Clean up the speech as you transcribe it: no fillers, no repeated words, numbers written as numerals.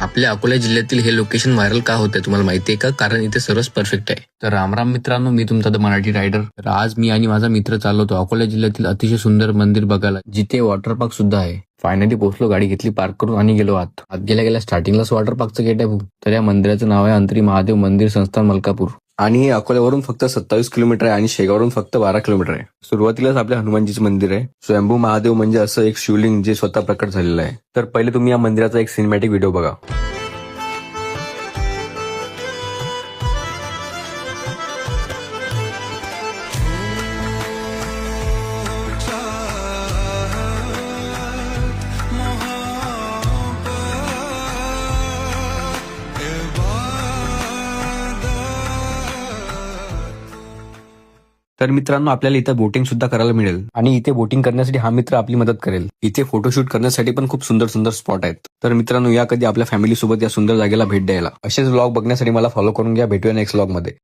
आपल्या अकोला जिल्ह्यातील हे लोकेशन व्हायरल का होतंय तुम्हाला माहिती आहे का? कारण इथे सर्वच परफेक्ट आहे. तर रामराम मित्रांनो, मी तुमचा द मराठी रायडर. तर आज मी आणि माझा मित्र चाललो होतो अकोला जिल्ह्यातील अतिशय सुंदर मंदिर बघायला, जिथे वॉटर पार्क सुद्धा आहे. फायनली पोहोचलो, गाडी घेतली पार्क करून आणि गेलो आत. गेल्या गेल्या स्टार्टिंगलाच वॉटर पार्कचं गेट आहे. तर या मंदिराचं नाव आहे अंतरी महादेव मंदिर संस्थान मलकापूर. आणि हे अकोल्यावरून फक्त 27 किलोमीटर आहे आणि शेगावरून फक्त 12 किलोमीटर आहे. सुरुवातीलाच आपल्या हनुमानजीचं मंदिर आहे. स्वयंभू महादेव म्हणजे असं एक शिवलिंग जे स्वतः प्रकट झालेलं आहे. तर पहिले तुम्ही या मंदिराचा एक सिनेमॅटिक व्हिडिओ बघा. तर मित्रांनो, आपल्याला इथं बोटिंग सुद्धा करायला मिळेल आणि इथे बोटिंग करण्यासाठी हा मित्र आपली मदत करेल. इथे फोटोशूट करण्यासाठी पण खूप सुंदर सुंदर स्पॉट आहेत. तर मित्रांनो, या कधी आपल्या फॅमिली सोबत या सुंदर जागेला भेट द्यायला. असेच व्लॉग बघण्यासाठी मला फॉलो करून घ्या. भेटूया नेक्स्ट व्लॉग मध्ये.